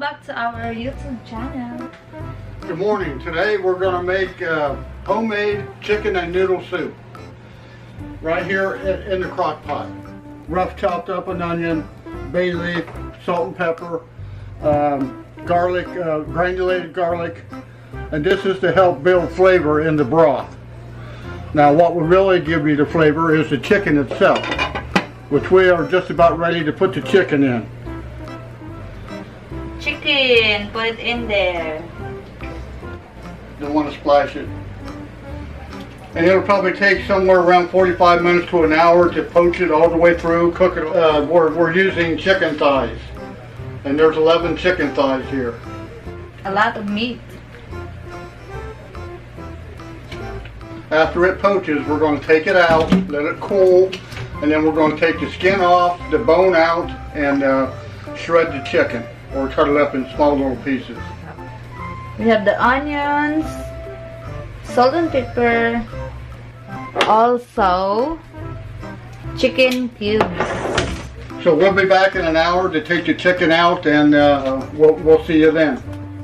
back to our YouTube channel. Good morning. Today we're going to make homemade chicken and noodle soup. Right here in the crock pot. Rough chopped up an onion, bay leaf, salt and pepper, garlic, granulated garlic, and this is to help build flavor in the broth. Now what will really give you the flavor is the chicken itself, which we are just about ready to put the chicken in. Chicken, put it in there. Don't want to splash it. And it'll probably take somewhere around 45 minutes to an hour to poach it all the way through, cook it. We're using chicken thighs. And there's 11 chicken thighs here. A lot of meat. After it poaches, we're going to take it out, let it cool, and then we're going to take the skin off, the bone out, and shred the chicken, or cut it up in small little pieces. We have the onions, salt and pepper, also chicken cubes. So we'll be back in an hour to take the chicken out, and we'll see you then.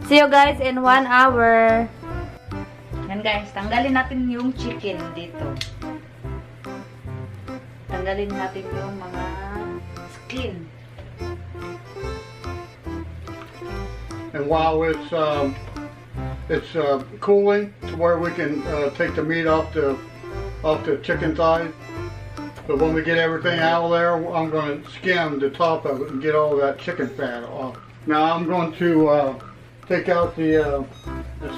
See you guys in 1 hour. Yan guys, tanggalin natin yung chicken dito. Tanggalin natin yung mga skin. And while it's cooling to where we can take the meat off the chicken thighs, but when we get everything out of there, I'm going to skim the top of it and get all that chicken fat off. Now I'm going to take out the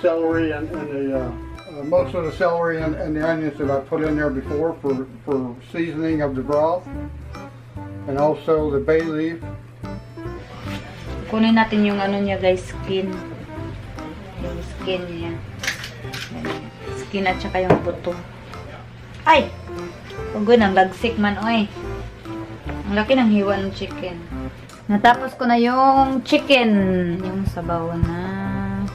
celery and the most of the celery and the onions that I put in there before for seasoning of the broth, and also the bay leaf. Kunin natin yung ano niya guys, skin. Yung skin niya. Skin at saka yung buto. Ay! Pagod, ang lagsik man, oy. Ang laki ng hiwa ng chicken. Natapos ko na yung chicken. Yung sabaw na.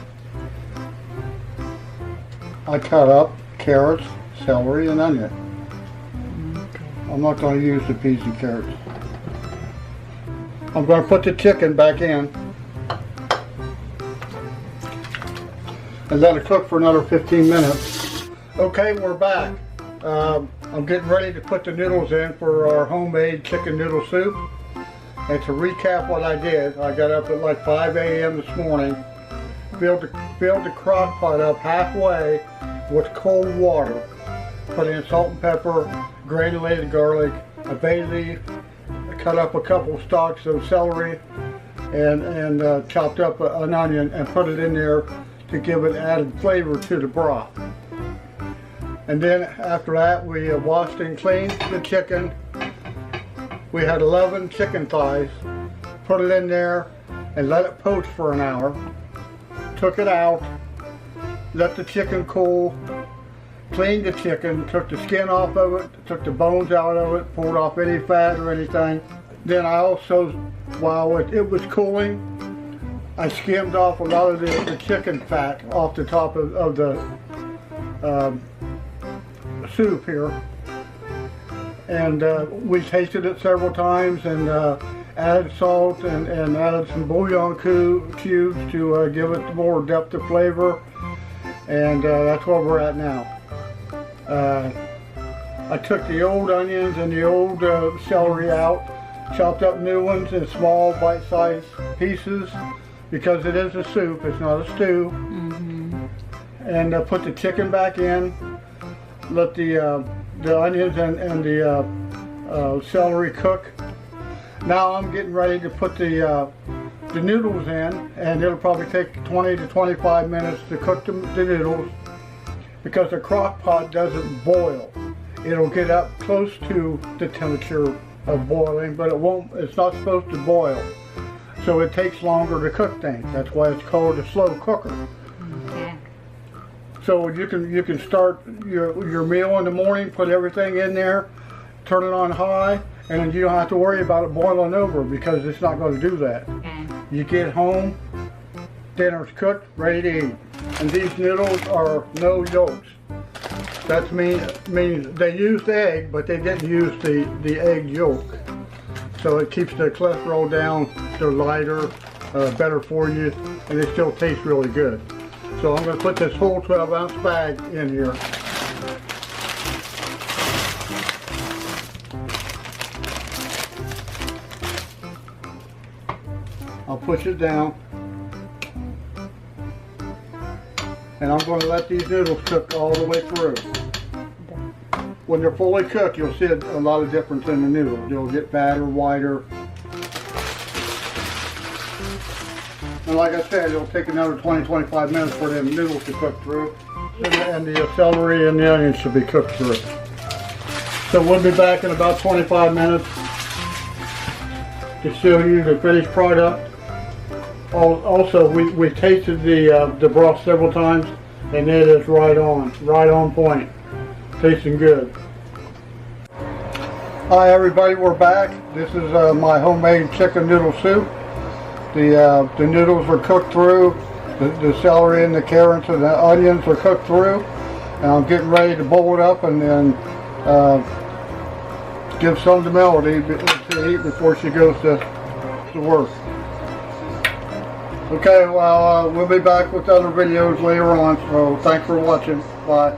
I cut up carrots, celery, and onion. Okay. I'm not going to use the peas and carrots. I'm going to put the chicken back in and let it cook for another 15 minutes. Okay, we're back. I'm getting ready to put the noodles in for our homemade chicken noodle soup. And to recap what I did, I got up at like 5 a.m. this morning, filled the crock pot up halfway with cold water, put in salt and pepper, granulated garlic, a bay leaf, cut up a couple stalks of celery, and chopped up an onion and put it in there to give it added flavor to the broth. And then after that, we washed and cleaned the chicken. We had 11 chicken thighs, put it in there and let it poach for an hour. Took it out, let the chicken cool, cleaned the chicken, took the skin off of it, took the bones out of it, pulled off any fat or anything. Then I also, while it was cooling, I skimmed off a lot of the chicken fat off the top of the soup here. And we tasted it several times and added salt and added some bouillon cubes to give it more depth of flavor. And that's where we're at now. I took the old onions and the old celery out, chopped up new ones in small bite-sized pieces because it is a soup, it's not a stew. Mm-hmm. And put the chicken back in, let the onions and the celery cook. Now I'm getting ready to put the noodles in, and it'll probably take 20 to 25 minutes to cook the noodles because the crock pot doesn't boil. It'll get up close to the temperature of boiling, but it's not supposed to boil. So it takes longer to cook things. That's why it's called a slow cooker. Okay. So you can start your meal in the morning, put everything in there, turn it on high, and then you don't have to worry about it boiling over because it's not going to do that. Okay. You get home, dinner's cooked, ready to eat. And these noodles are no yolks. That means they used egg, but they didn't use the egg yolk. So it keeps the cholesterol down, they're lighter, better for you, and they still taste really good. So I'm going to put this whole 12-ounce bag in here. I'll push it down, and I'm going to let these noodles cook all the way through. When they're fully cooked, you'll see a lot of difference in the noodles. They'll get fatter, whiter. And like I said, it'll take another 20-25 minutes for them noodles to cook through. And the celery and the onions should be cooked through. So we'll be back in about 25 minutes to show you the finished product. Also, we tasted the broth several times, and it is right on point. Tasting good. Hi everybody, we're back. This is my homemade chicken noodle soup. The noodles are cooked through, the celery and the carrots and the onions are cooked through, and I'm getting ready to bowl it up and then give some to Melody to eat before she goes to work. Okay, well we'll be back with other videos later on, so thanks for watching. Bye.